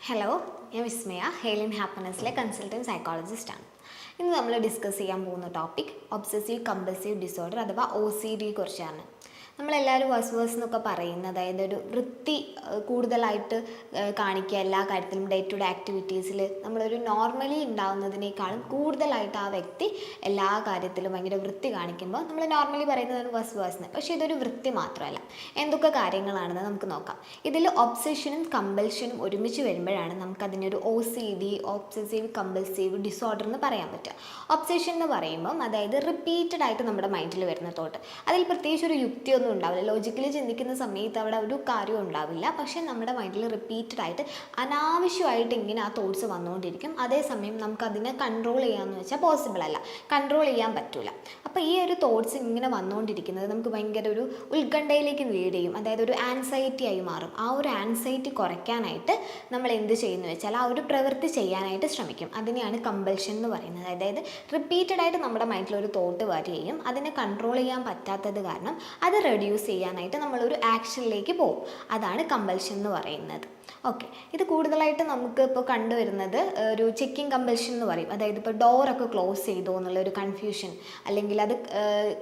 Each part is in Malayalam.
ഹലോ, ഞാൻ വിസ്മയ, ഹെയിലിൻ ഹാപ്പിനെസ്സിലെ കൺസൾട്ടൻറ്റ് സൈക്കോളജിസ്റ്റാണ്. ഇന്ന് നമ്മൾ ഡിസ്കസ് ചെയ്യാൻ പോകുന്ന ടോപ്പിക് ഒബ്സസീവ് കമ്പൽസീവ് ഡിസോർഡർ അഥവാ OCD കുറിച്ചാണ്. നമ്മളെല്ലാവരും വസ്വേഴ്സ് എന്നൊക്കെ പറയുന്നത്, അതായത് ഒരു വൃത്തി കൂടുതലായിട്ട് കാണിക്കുക എല്ലാ കാര്യത്തിലും, ഡേ ടു ഡേ ആക്ടിവിറ്റീസിൽ നമ്മളൊരു നോർമലി ഉണ്ടാകുന്നതിനേക്കാളും കൂടുതലായിട്ട് ആ വ്യക്തി എല്ലാ കാര്യത്തിലും ഭയങ്കര വൃത്തി കാണിക്കുമ്പോൾ നമ്മൾ നോർമലി പറയുന്നതാണ് വസ്വേഴ്സ് എന്ന്. പക്ഷേ ഇതൊരു വൃത്തി മാത്രമല്ല, എന്തൊക്കെ കാര്യങ്ങളാണെന്ന് നമുക്ക് നോക്കാം. ഇതിൽ ഒബ്സഷനും കമ്പൽഷനും ഒരുമിച്ച് വരുമ്പോഴാണ് നമുക്കതിനൊരു OCD ഒബ്സസീവ് കമ്പൽസീവ് ഡിസോർഡർ എന്ന് പറയാൻ പറ്റുക. ഒബ്സഷൻ എന്ന് പറയുമ്പം അതായത് റിപ്പീറ്റഡ് ആയിട്ട് നമ്മുടെ മൈൻഡിൽ വരുന്ന തോട്ട്, അതിൽ പ്രത്യേകിച്ച് ഒരു യുക്തിയൊന്നും ഉണ്ടാവില്ല. ലോജിക്കലി ചിന്തിക്കുന്ന സമയത്ത് അവിടെ ഒരു കാര്യവും ഉണ്ടാവില്ല. പക്ഷേ നമ്മുടെ മൈൻഡിൽ റിപ്പീറ്റഡ് ആയിട്ട് അനാവശ്യമായിട്ട് ഇങ്ങനെ ആ തോട്ട്സ് വന്നുകൊണ്ടിരിക്കും. അതേസമയം നമുക്കതിനെ കൺട്രോൾ ചെയ്യാമെന്ന് വെച്ചാൽ പോസിബിൾ അല്ല, കൺട്രോൾ ചെയ്യാൻ പറ്റില്ല. അപ്പോൾ ഈ ഒരു തോട്ട്സ് ഇങ്ങനെ വന്നുകൊണ്ടിരിക്കുന്നത് നമുക്ക് ഭയങ്കര ഒരു ഉത്കണ്ഠയിലേക്ക് ലീഡ് ചെയ്യും, അതായത് ഒരു ആൻസൈറ്റി ആയി മാറും. ആ ഒരു ആൻസൈറ്റി കുറയ്ക്കാനായിട്ട് നമ്മൾ എന്ത് ചെയ്യുന്നു വെച്ചാൽ ആ ഒരു പ്രവൃത്തി ചെയ്യാനായിട്ട് ശ്രമിക്കും. അതിനെയാണ് കമ്പൽഷൻ എന്ന് പറയുന്നത്. അതായത് റിപ്പീറ്റഡ് ആയിട്ട് നമ്മുടെ മൈൻഡിൽ ഒരു തോട്ട് വരികയും അതിനെ കൺട്രോൾ ചെയ്യാൻ പറ്റാത്തത് കാരണം അത് റെഡ്യൂസ് ചെയ്യാനായിട്ട് നമ്മളൊരു ആക്ഷനിലേക്ക് പോകും. അതാണ് കമ്പൽഷൻ എന്ന് പറയുന്നത്. ഓക്കെ, ഇത് കൂടുതലായിട്ട് നമുക്ക് ഇപ്പോൾ കണ്ടുവരുന്നത് ഒരു ചെക്കിങ് കമ്പൽഷൻ എന്ന് പറയും. അതായത് ഇപ്പോൾ ഡോറൊക്കെ ക്ലോസ് ചെയ്തോ എന്നുള്ളൊരു കൺഫ്യൂഷൻ, അല്ലെങ്കിൽ അത്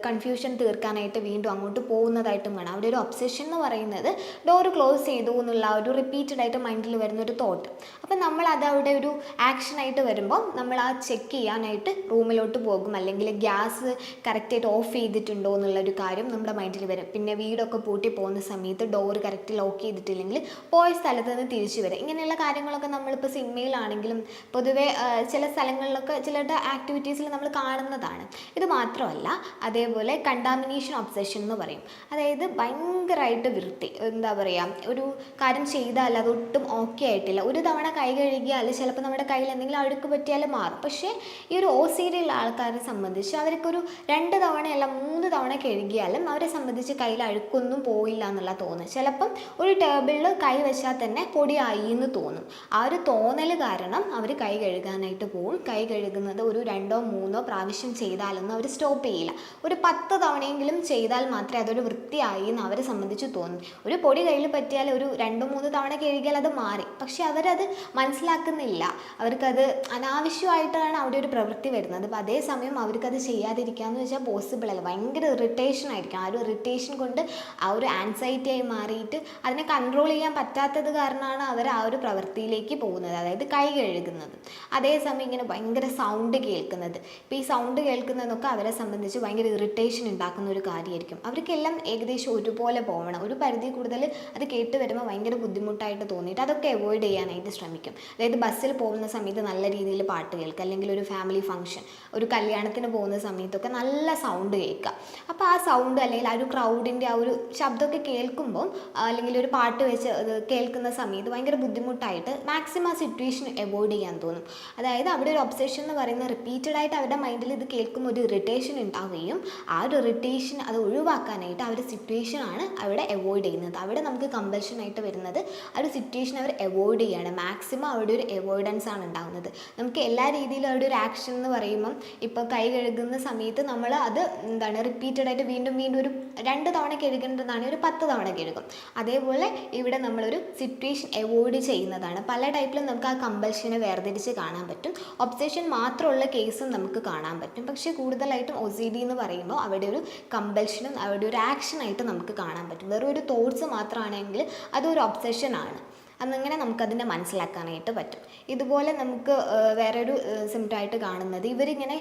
കൺഫ്യൂഷൻ തീർക്കാനായിട്ട് വീണ്ടും അങ്ങോട്ട് പോകുന്നതായിട്ടും വേണം. അവിടെ ഒരു ഒബ്സഷൻ എന്ന് പറയുന്നത് ഡോറ് ക്ലോസ് ചെയ്തു എന്നുള്ള ഒരു റിപ്പീറ്റഡ് ആയിട്ട് മൈൻഡിൽ വരുന്നൊരു തോട്ട്. അപ്പം നമ്മൾ അതവിടെ ഒരു ആക്ഷനായിട്ട് വരുമ്പോൾ നമ്മൾ ആ ചെക്ക് ചെയ്യാനായിട്ട് റൂമിലോട്ട് പോകും, അല്ലെങ്കിൽ ഗ്യാസ് കറക്റ്റായിട്ട് ഓഫ് ചെയ്തിട്ടുണ്ടോ എന്നുള്ളൊരു കാര്യം നമ്മുടെ മൈൻഡിൽ വരും. പിന്നെ വീടൊക്കെ പൂട്ടി പോകുന്ന സമയത്ത് ഡോറ് കറക്റ്റ് ലോക്ക് ചെയ്തിട്ടില്ലെങ്കിൽ പോയ സ്ഥലത്ത് നിന്ന് തിരിച്ചു വരിക. ഇങ്ങനെയുള്ള കാര്യങ്ങളൊക്കെ നമ്മളിപ്പോൾ സിനിമയിലാണെങ്കിലും പൊതുവേ ചില സ്ഥലങ്ങളിലൊക്കെ ചിലരുടെ ആക്ടിവിറ്റീസിൽ നമ്മൾ കാണുന്നതാണ്. ഇത് മാത്രമല്ല, അതേപോലെ കണ്ടാമിനേഷൻ ഒബ്സഷൻ എന്ന് പറയും. അതായത് ഭയങ്കരമായിട്ട് വൃത്തി, എന്താ പറയുക, ഒരു കാര്യം ചെയ്താൽ അതൊട്ടും ഓക്കെ ആയിട്ടില്ല. ഒരു തവണ കൈ കഴുകിയാൽ ചിലപ്പോൾ നമ്മുടെ കയ്യിൽ എന്തെങ്കിലും അഴുക്ക് പറ്റിയാൽ മാറും. പക്ഷേ ഈ ഒരു OCD ഉള്ള ആൾക്കാരെ സംബന്ധിച്ച് അവർക്കൊരു 2 തവണയല്ല 3 തവണ കഴുകിയാലും അവരെ സംബന്ധിച്ച് കയ്യിൽ അഴുക്കൊന്നും പോയില്ല എന്നുള്ള തോന്നുന്നു. ചിലപ്പം ഒരു ടേബിളിൽ കൈ വെച്ചാൽ തന്നെ പൊടിയായി എന്ന് തോന്നും. ആ ഒരു തോന്നൽ കാരണം അവർ കൈ കഴുകാനായിട്ട് പോകും. കൈ കഴുകുന്നത് ഒരു 2 3 പ്രാവശ്യം ചെയ്താലൊന്നും അവർ സ്റ്റോപ്പ് ചെയ്യില്ല. ഒരു 10 തവണയെങ്കിലും ചെയ്താൽ മാത്രമേ അതൊരു വൃത്തിയായി എന്ന് അവരെ സംബന്ധിച്ച് തോന്നും. ഒരു പൊടി കയ്യിൽ പറ്റിയാൽ ഒരു 2 3 തവണ കഴുകിയാൽ അത് മാറി. പക്ഷെ അവരത് മനസ്സിലാക്കുന്നില്ല. അവർക്കത് അനാവശ്യമായിട്ടാണ് അവിടെ ഒരു പ്രവൃത്തി വരുന്നത്. അപ്പോൾ അതേസമയം അവർക്കത് ചെയ്യാതിരിക്കാമെന്ന് വെച്ചാൽ പോസിബിൾ അല്ല. ഭയങ്കര ഇറിറ്റേഷൻ ആയിരിക്കും. ആ ഒരു ഇറിറ്റേഷൻ കൊണ്ട് ആ ഒരു ആൻസൈറ്റി ആയി മാറിയിട്ട് അതിനെ കൺട്രോൾ ചെയ്യാൻ പറ്റാത്തത് കാരണമാണ് അവർ ആ ഒരു പ്രവൃത്തിയിലേക്ക് പോകുന്നത്, അതായത് കൈ കഴുകുന്നത്. അതേസമയം ഇങ്ങനെ ഭയങ്കര സൗണ്ട് കേൾക്കുന്നത്, ഇപ്പോൾ ഈ സൗണ്ട് കേൾക്കുന്നതൊക്കെ അവരെ സംബന്ധിച്ച് ഭയങ്കര ഇറിറ്റേഷൻ ഉണ്ടാക്കുന്ന ഒരു കാര്യമായിരിക്കും. അവർക്കെല്ലാം ഏകദേശം ഒരുപോലെ പോകണം. ഒരു പരിധി കൂടുതൽ അത് കേട്ട് വരുമ്പോൾ ഭയങ്കര ബുദ്ധിമുട്ടായിട്ട് തോന്നിയിട്ട് അതൊക്കെ അവോയ്ഡ് ചെയ്യാനായിട്ട് ശ്രമിക്കും. അതായത് ബസ്സിൽ പോകുന്ന സമയത്ത് നല്ല രീതിയിൽ പാട്ട് കേൾക്കുക, അല്ലെങ്കിൽ ഒരു ഫാമിലി ഫംഗ്ഷൻ, ഒരു കല്യാണത്തിന് പോകുന്ന സമയത്തൊക്കെ നല്ല സൗണ്ട് കേൾക്കുക. അപ്പോൾ ആ സൗണ്ട് അല്ലെങ്കിൽ ആ ഒരു ക്രൗഡിൻ്റെ ആ ഒരു ശബ്ദമൊക്കെ കേൾക്കുമ്പോൾ, അല്ലെങ്കിൽ ഒരു പാട്ട് വെച്ച് കേൾക്കുന്ന സമയത്ത് ഭയങ്കര ബുദ്ധിമുട്ടായിട്ട് മാക്സിമം ആ സിറ്റുവേഷൻ അവോയ്ഡ് ചെയ്യാൻ തോന്നും. അതായത് അവിടെ ഒരു ഒബ്സഷൻ എന്ന് പറയുന്നത് റിപ്പീറ്റഡ് ആയിട്ട് അവരുടെ മൈൻഡിൽ ഇത് കേൾക്കുമ്പോൾ ഒരു ഇറിറ്റേഷൻ ഉണ്ടാവുകയും ആ ഒരു ഇറിറ്റേഷൻ അത് ഒഴിവാക്കാനായിട്ട് ആ ഒരു സിറ്റുവേഷനാണ് അവിടെ അവോയ്ഡ് ചെയ്യുന്നത്. അവിടെ നമുക്ക് കമ്പൽഷനായിട്ട് വരുന്നത് ആ ഒരു സിറ്റുവേഷൻ അവർ അവോയ്ഡ് ചെയ്യുകയാണ്. മാക്സിമം അവിടെ ഒരു അവോയ്ഡൻസ് ആണ് ഉണ്ടാകുന്നത്. നമുക്ക് എല്ലാ രീതിയിലും അവിടെ ഒരു ആക്ഷൻ എന്ന് പറയുമ്പം, ഇപ്പോൾ കൈ കഴുകുന്ന സമയത്ത് നമ്മൾ അത് എന്താണ് റിപ്പീറ്റഡ് ആയിട്ട് വീണ്ടും വീണ്ടും ഒരു 2 തവണ കഴുകേണ്ടതാണ് ഒരു 10 തവണ കഴുകും. അതേപോലെ ഇവിടെ നമ്മളൊരു സിറ്റുവേഷൻ അവോയ്ഡ് ചെയ്യുന്നതാണ്. പല ടൈപ്പിലും നമുക്ക് ആ കമ്പൽഷനെ വേർതിരിച്ച് കാണാൻ പറ്റും. ഒബ്സഷൻ മാത്രമുള്ള കേസും നമുക്ക് കാണാൻ പറ്റും. പക്ഷേ കൂടുതലായിട്ടും OCD എന്ന് പറയുമ്പോൾ അവിടെ ഒരു കമ്പൽഷനും അവിടെ ഒരു ആക്ഷനായിട്ട് നമുക്ക് കാണാൻ പറ്റും. വെറും ഒരു തോട്ട്സ് മാത്രമാണെങ്കിൽ അതൊരു ഒബ്സഷനാണ്. അന്നിങ്ങനെ നമുക്കതിനെ മനസ്സിലാക്കാനായിട്ട് പറ്റും. ഇതുപോലെ നമുക്ക് വേറൊരു സിംറ്റമായിട്ട് കാണുന്നത്, ഇവരിങ്ങനെ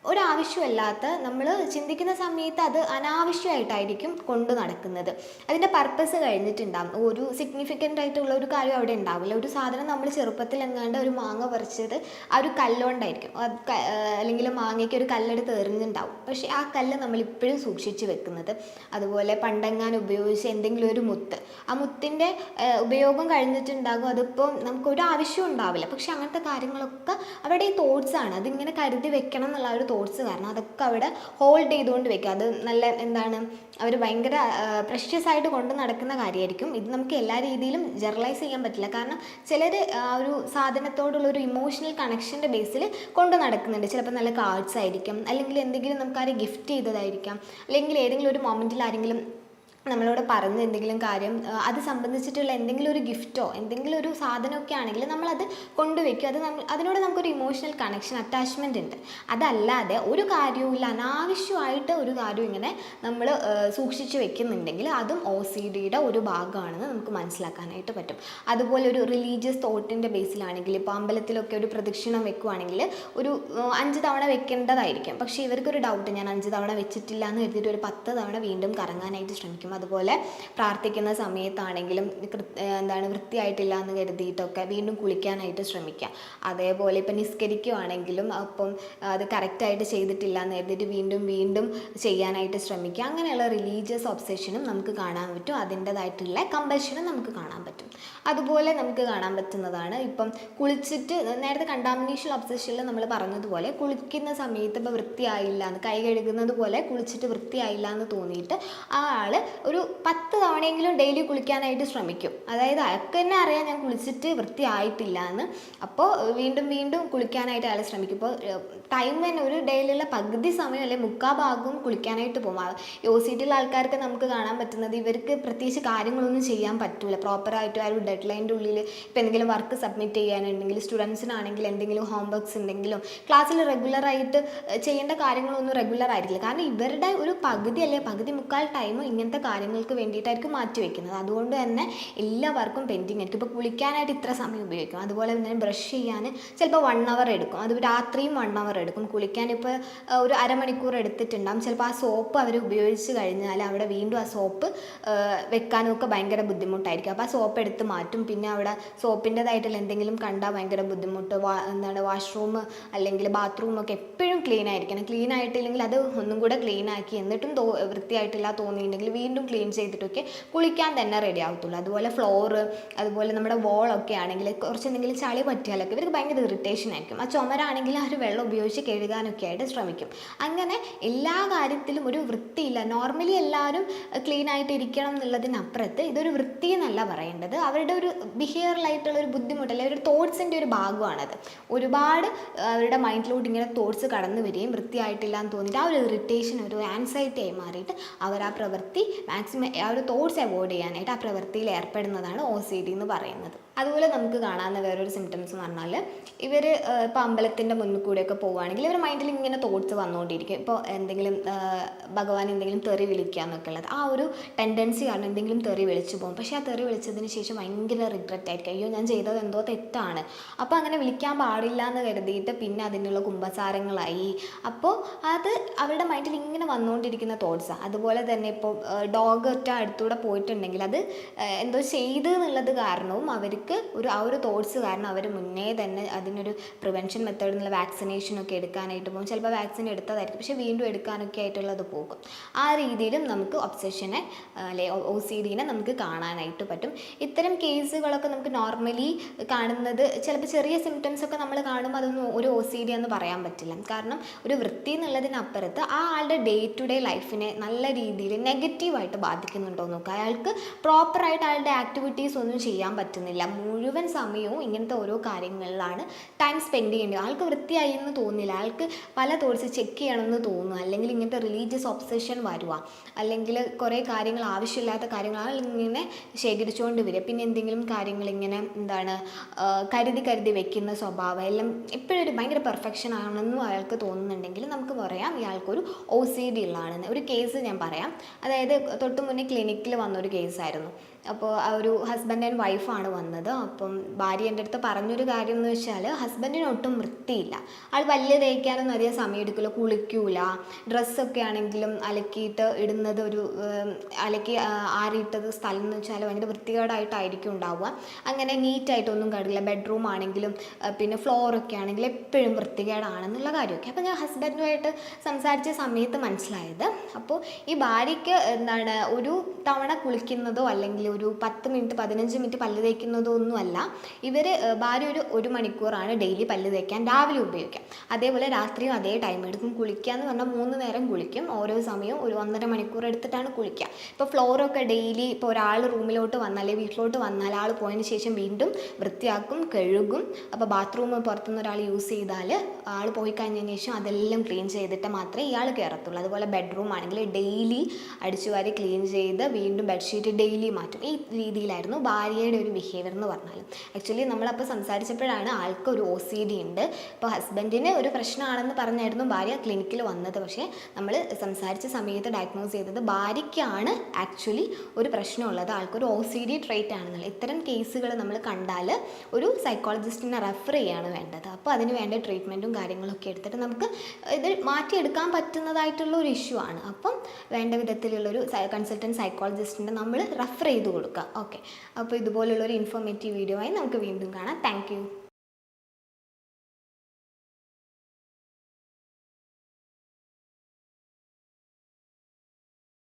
ഒരാവശ്യമല്ലാത്ത, നമ്മൾ ചിന്തിക്കുന്ന സമയത്ത് അത് അനാവശ്യമായിട്ടായിരിക്കും കൊണ്ടു നടക്കുന്നത്. അതിൻ്റെ പർപ്പസ് കഴിഞ്ഞിട്ടുണ്ടാകും. ഒരു സിഗ്നിഫിക്കൻ്റ് ആയിട്ടുള്ള ഒരു കാര്യം അവിടെ ഉണ്ടാവില്ല. ഒരു സാധനം നമ്മൾ ചെറുപ്പത്തിൽ എങ്ങാണ്ട് ഒരു മാങ്ങ പറിച്ചത് ആ ഒരു കല്ലുകൊണ്ടായിരിക്കും, അല്ലെങ്കിൽ മാങ്ങയ്ക്ക് ഒരു കല്ലെടുത്ത് എറിഞ്ഞിട്ടുണ്ടാവും. പക്ഷേ ആ കല്ല് നമ്മളിപ്പോഴും സൂക്ഷിച്ച് വെക്കുന്നത്. അതുപോലെ പണ്ടെങ്ങാൻ ഉപയോഗിച്ച എന്തെങ്കിലും ഒരു മുത്ത്, ആ മുത്തിൻ്റെ ഉപയോഗം കഴിഞ്ഞിട്ടുണ്ടാകും. അതിപ്പോൾ നമുക്കൊരു ആവശ്യം ഉണ്ടാവില്ല. പക്ഷെ അങ്ങനത്തെ കാര്യങ്ങളൊക്കെ അവിടെ ഈ തോട്ട്സാണ്. അതിങ്ങനെ കരുതി വെക്കണം എന്നുള്ള ഒരു തോട്ട്സ് കാരണം അതൊക്കെ അവിടെ ഹോൾഡ് ചെയ്തുകൊണ്ട് വെക്കുക. അത് നല്ല എന്താണ്, അവർ ഭയങ്കര പ്രഷ്യസ് ആയിട്ട് കൊണ്ട് നടക്കുന്ന കാര്യമായിരിക്കും. ഇത് നമുക്ക് എല്ലാ രീതിയിലും ജനറലൈസ് ചെയ്യാൻ പറ്റില്ല. കാരണം ചിലർ ആ ഒരു സാധനത്തോടുള്ള ഒരു ഇമോഷണൽ കണക്ഷൻ്റെ ബേസിൽ കൊണ്ട് നടക്കുന്നുണ്ട്. ചിലപ്പോൾ നല്ല കാർഡ്സ് ആയിരിക്കും, അല്ലെങ്കിൽ എന്തെങ്കിലും നമുക്ക് ആരും ഗിഫ്റ്റ് ചെയ്തതായിരിക്കാം, അല്ലെങ്കിൽ ഏതെങ്കിലും ഒരു മൊമെൻറ്റിൽ ആരെങ്കിലും നമ്മളോട് പറഞ്ഞ എന്തെങ്കിലും കാര്യം അത് സംബന്ധിച്ചിട്ടുള്ള എന്തെങ്കിലും ഒരു ഗിഫ്റ്റോ എന്തെങ്കിലും ഒരു സാധനമൊക്കെ ആണെങ്കിൽ നമ്മളത് കൊണ്ടുവയ്ക്കും. അത് അതിനോട് നമുക്കൊരു ഇമോഷണൽ കണക്ഷൻ അറ്റാച്ച്മെൻ്റ് ഉണ്ട്. അതല്ലാതെ ഒരു കാര്യവും ഇല്ല, അനാവശ്യമായിട്ട് ഒരു കാര്യവും ഇങ്ങനെ നമ്മൾ സൂക്ഷിച്ച് വെക്കുന്നുണ്ടെങ്കിൽ അതും OCDയുടെ ഒരു ഭാഗമാണെന്ന് നമുക്ക് മനസ്സിലാക്കാനായിട്ട് പറ്റും. അതുപോലെ ഒരു റിലീജിയസ് തോട്ടിൻ്റെ ബേസിലാണെങ്കിൽ ഇപ്പോൾ അമ്പലത്തിലൊക്കെ ഒരു പ്രദക്ഷിണം വെക്കുവാണെങ്കിൽ ഒരു 5 തവണ വെക്കേണ്ടതായിരിക്കും. പക്ഷേ ഇവർക്കൊരു ഡൗട്ട്, ഞാൻ 5 തവണ വെച്ചിട്ടില്ല എന്ന് കരുതിയിട്ട് ഒരു 10 തവണ വീണ്ടും കറങ്ങാനായിട്ട് ശ്രമിക്കും. അതുപോലെ പ്രാർത്ഥിക്കുന്ന സമയത്താണെങ്കിലും വൃത്തിയായിട്ടില്ല എന്ന് കരുതിയിട്ടൊക്കെ വീണ്ടും കുളിക്കാനായിട്ട് ശ്രമിക്കുക. അതേപോലെ ഇപ്പം നിസ്കരിക്കുവാണെങ്കിലും അപ്പം അത് കറക്റ്റായിട്ട് ചെയ്തിട്ടില്ല എന്ന് കരുതിയിട്ട് വീണ്ടും വീണ്ടും ചെയ്യാനായിട്ട് ശ്രമിക്കുക. അങ്ങനെയുള്ള റിലീജിയസ് ഒബ്സെഷനും നമുക്ക് കാണാൻ പറ്റും, അതിൻ്റേതായിട്ടുള്ള കമ്പൽഷനും നമുക്ക് കാണാൻ പറ്റും. അതുപോലെ നമുക്ക് കാണാൻ പറ്റുന്നതാണ് ഇപ്പം കുളിച്ചിട്ട്, നേരത്തെ കണ്ടാമിനേഷൻ ഒബ്സെഷനിൽ നമ്മൾ പറഞ്ഞതുപോലെ കുളിക്കുന്ന സമയത്ത് ഇപ്പോൾ വൃത്തിയായില്ല എന്ന്, കൈ കഴുകുന്നത് പോലെ കുളിച്ചിട്ട് വൃത്തിയായില്ല എന്ന് തോന്നിയിട്ട് ആ ആൾ ഒരു 10 തവണയെങ്കിലും ഡെയിലി കുളിക്കാനായിട്ട് ശ്രമിക്കും. അതായത് അയാൾക്ക് തന്നെ അറിയാം ഞാൻ കുളിച്ചിട്ട് വൃത്തിയായിട്ടില്ല എന്ന്. അപ്പോൾ വീണ്ടും വീണ്ടും കുളിക്കാനായിട്ട് അയാൾ ശ്രമിക്കും. ഇപ്പോൾ ടൈം തന്നെ ഒരു ഡെയിലുള്ള പകുതി സമയം അല്ലെങ്കിൽ 3/4 ഭാഗവും കുളിക്കാനായിട്ട് പോകും. OCDയുള്ള ആൾക്കാർക്ക് നമുക്ക് കാണാൻ പറ്റുന്നത് ഇവർക്ക് പ്രത്യേകിച്ച് കാര്യങ്ങളൊന്നും ചെയ്യാൻ പറ്റില്ല. പ്രോപ്പറായിട്ട് ആ ഒരു ഡെഡ് ലൈൻ്റെ ഉള്ളിൽ ഇപ്പോൾ എന്തെങ്കിലും വർക്ക് സബ്മിറ്റ് ചെയ്യാനുണ്ടെങ്കിൽ, സ്റ്റുഡൻസിനാണെങ്കിൽ എന്തെങ്കിലും ഹോംവർക്ക്സ് ഉണ്ടെങ്കിലും ക്ലാസ്സിൽ റെഗുലറായിട്ട് ചെയ്യേണ്ട കാര്യങ്ങളൊന്നും റെഗുലർ ആയിരിക്കില്ല. കാരണം ഇവരുടെ ഒരു പകുതി അല്ലെങ്കിൽ പകുതി 3/4 ടൈം ഇങ്ങനത്തെ കാര്യങ്ങൾക്ക് വേണ്ടിയിട്ടായിരിക്കും മാറ്റി വയ്ക്കുന്നത്. അതുകൊണ്ട് തന്നെ എല്ലാ വർക്കും പെൻഡിങ് ആയിരിക്കും. ഇപ്പോൾ കുളിക്കാനായിട്ട് ഇത്ര സമയം ഉപയോഗിക്കും, അതുപോലെ തന്നെ ബ്രഷ് ചെയ്യാൻ ചിലപ്പോൾ 1 അവർ എടുക്കും, അത് രാത്രിയും 1 അവർ എടുക്കും. കുളിക്കാൻ ഇപ്പോൾ ഒരു അരമണിക്കൂർ എടുത്തിട്ടുണ്ടാകും. ചിലപ്പോൾ ആ സോപ്പ് അവർ ഉപയോഗിച്ച് കഴിഞ്ഞാൽ അവിടെ വീണ്ടും ആ സോപ്പ് വെക്കാനൊക്കെ ഭയങ്കര ബുദ്ധിമുട്ടായിരിക്കും. അപ്പോൾ ആ സോപ്പ് എടുത്ത് മാറ്റും. പിന്നെ അവിടെ സോപ്പിൻ്റെതായിട്ടുള്ള എന്തെങ്കിലും കണ്ടാൽ ഭയങ്കര ബുദ്ധിമുട്ട്. വാഷ്റൂം അല്ലെങ്കിൽ ബാത്റൂമൊക്കെ എപ്പോഴും ക്ലീൻ ആയിരിക്കണം. ക്ലീൻ ആയിട്ടില്ലെങ്കിൽ അത് ഒന്നും കൂടെ ക്ലീൻ ആക്കി എന്നിട്ടും വൃത്തിയായിട്ടില്ല തോന്നിയിട്ടുണ്ടെങ്കിൽ വീണ്ടും ക്ലീൻ ചെയ്തിട്ടൊക്കെ കുളിക്കാൻ തന്നെ റെഡി ആവത്തുള്ളൂ. അതുപോലെ ഫ്ലോറ്, അതുപോലെ നമ്മുടെ വോളൊക്കെ ആണെങ്കിൽ കുറച്ച് എന്തെങ്കിലും ചളി പറ്റിയാലൊക്കെ ഇവർക്ക് ഭയങ്കര ഇറിറ്റേഷൻ ആയിരിക്കും. ആ ചുമരാണെങ്കിൽ ആ ഒരു വെള്ളം ഉപയോഗിച്ച് കഴുകാനൊക്കെ ആയിട്ട് ശ്രമിക്കും. അങ്ങനെ എല്ലാ കാര്യത്തിലും ഒരു വൃത്തിയില്ല. നോർമലി എല്ലാവരും ക്ലീൻ ആയിട്ട് ഇരിക്കണം എന്നുള്ളതിനപ്പുറത്ത് ഇതൊരു വൃത്തി എന്നല്ല പറയേണ്ടത്, അവരുടെ ഒരു ബിഹേവിയറലായിട്ടുള്ള ഒരു ബുദ്ധിമുട്ട് അല്ലെങ്കിൽ ഒരു തോട്ട്സിൻ്റെ ഒരു ഭാഗമാണത്. ഒരുപാട് അവരുടെ മൈൻഡിലോട്ട് ഇങ്ങനെ തോട്ട്സ് കടന്നു വരികയും വൃത്തിയായിട്ടില്ല എന്ന് തോന്നിയിട്ട് ആ ഒരു ഇറിറ്റേഷൻ ഒരു ആൻസൈറ്റി ആയി മാറിയിട്ട് അവർ ആ പ്രവൃത്തി മാക്സിമം ആ ഒരു തോട്ട്സ് അവോയ്ഡ് ചെയ്യാനായിട്ട് ആ പ്രവൃത്തിയിൽ ഏർപ്പെടുന്നതാണ് OCD എന്ന് പറയുന്നത്. അതുപോലെ നമുക്ക് കാണാവുന്ന വേറൊരു സിംറ്റംസ് എന്ന് പറഞ്ഞാൽ ഇവർ ഇപ്പോൾ അമ്പലത്തിൻ്റെ മുന്നിൽ കൂടെയൊക്കെ പോവുകയാണെങ്കിൽ ഇവർ മൈൻഡിൽ ഇങ്ങനെ തോട്ട്സ് വന്നുകൊണ്ടിരിക്കും. ഇപ്പോൾ എന്തെങ്കിലും ഭഗവാൻ എന്തെങ്കിലും തെറി വിളിക്കുക എന്നൊക്കെ ഉള്ളത്, ആ ഒരു ടെൻഡൻസി കാരണം എന്തെങ്കിലും തെറി വിളിച്ചു പോകും. പക്ഷേ ആ തെറി വിളിച്ചതിന് ശേഷം ഭയങ്കര റിഗ്രറ്റ് ആയിരിക്കും, അയ്യോ ഞാൻ ചെയ്തത് എന്തോ തെറ്റാണ്. അപ്പോൾ അങ്ങനെ വിളിക്കാൻ പാടില്ല എന്ന് കരുതിയിട്ട് പിന്നെ അതിനുള്ള കുമ്പസാരങ്ങളായി. അപ്പോൾ അത് അവരുടെ മൈൻഡിൽ ഇങ്ങനെ വന്നുകൊണ്ടിരിക്കുന്ന തോട്ട്സാണ്. അതുപോലെ തന്നെ ഇപ്പോൾ ഡോഗ് ഒറ്റ അടുത്തൂടെ പോയിട്ടുണ്ടെങ്കിൽ അത് എന്തോ ചെയ്ത് എന്നുള്ളത് കാരണവും അവർക്ക് ആ ഒരു തോട്ട്സ് കാരണം അവർ മുന്നേ തന്നെ അതിനൊരു പ്രിവെൻഷൻ മെത്തേഡ് എന്നുള്ള വാക്സിനേഷനൊക്കെ എടുക്കാനായിട്ട് പോകും. ചിലപ്പോൾ വാക്സിൻ എടുത്തതായിരിക്കും, പക്ഷേ വീണ്ടും എടുക്കാനൊക്കെ ആയിട്ടുള്ളത് പോകും. ആ രീതിയിലും നമുക്ക് ഒബ്സെഷനെ അല്ലെ OCDനെ നമുക്ക് കാണാനായിട്ട് പറ്റും. ഇത്തരം കേസുകളൊക്കെ നമുക്ക് നോർമലി കാണുന്നത് ചിലപ്പോൾ ചെറിയ സിംറ്റംസ് ഒക്കെ നമ്മൾ കാണുമ്പോൾ അതൊന്നും ഒരു OCD എന്ന് പറയാൻ പറ്റില്ല. കാരണം ഒരു വൃത്തി എന്നുള്ളതിനപ്പുറത്ത് ആ ആളുടെ ഡേ ടു ഡേ ലൈഫിനെ നല്ല രീതിയിൽ നെഗറ്റീവായിട്ട് ബാധിക്കുന്നുണ്ടോ നോക്കുക. അയാൾക്ക് പ്രോപ്പറായിട്ട് അയാളുടെ ആക്ടിവിറ്റീസ് ഒന്നും ചെയ്യാൻ പറ്റുന്നില്ല, മുഴുവൻ സമയവും ഇങ്ങനത്തെ ഓരോ കാര്യങ്ങളിലാണ് ടൈം സ്പെൻഡ് ചെയ്യേണ്ടത്. ആൾക്ക് വൃത്തിയായി എന്ന് തോന്നില്ല, ആൾക്ക് പല തോട്ട്സ് ചെക്ക് ചെയ്യണമെന്ന് തോന്നുക, അല്ലെങ്കിൽ ഇങ്ങനത്തെ റിലീജിയസ് ഒബ്സെഷൻ വരുക, അല്ലെങ്കിൽ കുറേ കാര്യങ്ങൾ ആവശ്യമില്ലാത്ത കാര്യങ്ങൾ ഇങ്ങനെ ശേഖരിച്ചുകൊണ്ട് വരിക. പിന്നെ എന്തെങ്കിലും കാര്യങ്ങൾ ഇങ്ങനെ കരുതി വെക്കുന്ന സ്വഭാവം എല്ലാം എപ്പോഴും ഒരു ഭയങ്കര പെർഫെക്ഷൻ ആണെന്നും അയാൾക്ക് തോന്നുന്നുണ്ടെങ്കിൽ നമുക്ക് പറയാം ഇയാൾക്കൊരു OCD ഉള്ളതാണെന്ന്. ഒരു കേസ് ഞാൻ പറയാം. അതായത് തൊട്ട് മുന്നേ ക്ലിനിക്കിൽ വന്നൊരു കേസായിരുന്നു. അപ്പോൾ ആ ഒരു ഹസ്ബൻഡ് ആൻഡ് വൈഫാണ് വന്നത്. അപ്പം ഭാര്യ എൻ്റെ അടുത്ത് പറഞ്ഞൊരു കാര്യം എന്ന് വെച്ചാൽ ഹസ്ബൻഡിന് ഒട്ടും വൃത്തിയില്ല, ആൾ വലിയ തേക്കാനൊന്നും അധികം സമയം എടുക്കില്ല, കുളിക്കൂല, ഡ്രസ്സൊക്കെ ആണെങ്കിലും അലക്കിയിട്ട് ഇടുന്നത് ഒരു അലക്കി ആറിയിട്ടത് സ്ഥലം എന്ന് വെച്ചാൽ ഭയങ്കര വൃത്തികേടായിട്ടായിരിക്കും ഉണ്ടാവുക. അങ്ങനെ നീറ്റായിട്ടൊന്നും കണ്ടില്ല. ബെഡ്റൂം ആണെങ്കിലും പിന്നെ ഫ്ലോറൊക്കെ ആണെങ്കിലും എപ്പോഴും വൃത്തികേടാണെന്നുള്ള കാര്യമൊക്കെ. അപ്പോൾ ഞാൻ ഹസ്ബൻഡുമായിട്ട് സംസാരിച്ച സമയത്ത് മനസ്സിലായത്, അപ്പോൾ ഈ ഭാര്യയ്ക്ക് ഒരു തവണ കുളിക്കുന്നതോ അല്ലെങ്കിൽ ഒരു 10 മിനിറ്റ് 15 മിനിറ്റ് പല്ല് തേക്കുന്നതൊന്നുമല്ല. ഇവർ ഭാര്യ ഒരു മണിക്കൂറാണ് ഡെയിലി പല്ല് തേക്കാൻ രാവിലെ ഉപയോഗിക്കുക. അതേപോലെ രാത്രിയും അതേ ടൈം എടുക്കും. കുളിക്കുക എന്ന് പറഞ്ഞാൽ 3 നേരം കുളിക്കും. ഓരോ സമയവും ഒരു 1.5 മണിക്കൂർ എടുത്തിട്ടാണ് കുളിക്കുക. ഇപ്പോൾ ഫ്ലോറൊക്കെ ഡെയിലി ഇപ്പോൾ ഒരാൾ റൂമിലോട്ട് വന്നാൽ അല്ലെങ്കിൽ വീട്ടിലോട്ട് വന്നാൽ ആൾ പോയതിന് ശേഷം വീണ്ടും വൃത്തിയാക്കും, കഴുകും. അപ്പോൾ ബാത്റൂം പുറത്തുനിന്ന് ഒരാൾ യൂസ് ചെയ്താൽ ആൾ പോയി കഴിഞ്ഞതിന് ശേഷം അതെല്ലാം ക്ലീൻ ചെയ്തിട്ട് മാത്രമേ ഇയാൾ കയറത്തുള്ളൂ. അതുപോലെ ബെഡ്റൂം ആണെങ്കിൽ ഡെയിലി അടിച്ചുവാരി ക്ലീൻ ചെയ്ത് വീണ്ടും ബെഡ്ഷീറ്റ് ഡെയിലി മാറ്റും. ഈ രീതിയിലായിരുന്നു ഭാര്യയുടെ ഒരു ബിഹേവിയർ എന്ന് പറഞ്ഞാൽ. ആക്ച്വലി നമ്മളപ്പോൾ സംസാരിച്ചപ്പോഴാണ് ആൾക്ക് ഒരു OCD ഉണ്ട്. ഇപ്പോൾ ഹസ്ബൻഡിന് ഒരു പ്രശ്നമാണെന്ന് പറഞ്ഞായിരുന്നു ഭാര്യ ക്ലിനിക്കിൽ വന്നത്. പക്ഷേ നമ്മൾ സംസാരിച്ച സമയത്ത് ഡയഗ്നോസ് ചെയ്തത് ഭാര്യയ്ക്കാണ് ആക്ച്വലി ഒരു പ്രശ്നമുള്ളത്, ആൾക്കൊരു OCD ട്രേറ്റ് ആണെന്നുള്ളത്. ഇത്തരം കേസുകൾ നമ്മൾ കണ്ടാൽ ഒരു സൈക്കോളജിസ്റ്റിനെ റെഫർ ചെയ്യാണ് വേണ്ടത്. അപ്പോൾ അതിന് വേണ്ട ട്രീറ്റ്മെൻറ്റും കാര്യങ്ങളൊക്കെ എടുത്തിട്ട് നമുക്ക് ഇത് മാറ്റിയെടുക്കാൻ പറ്റുന്നതായിട്ടുള്ള ഒരു ഇഷ്യൂ ആണ്. അപ്പം വേണ്ട വിധത്തിലുള്ളൊരു കൺസൾട്ടൻറ്റ് സൈക്കോളജിസ്റ്റിനെ നമ്മൾ റെഫർ ചെയ്ത് കൊടുക്കുക. ഓക്കെ, അപ്പോൾ ഇതുപോലുള്ളൊരു ഇൻഫോർമേറ്റീവ് വീഡിയോ ആയി നമുക്ക് വീണ്ടും കാണാം. Thank you.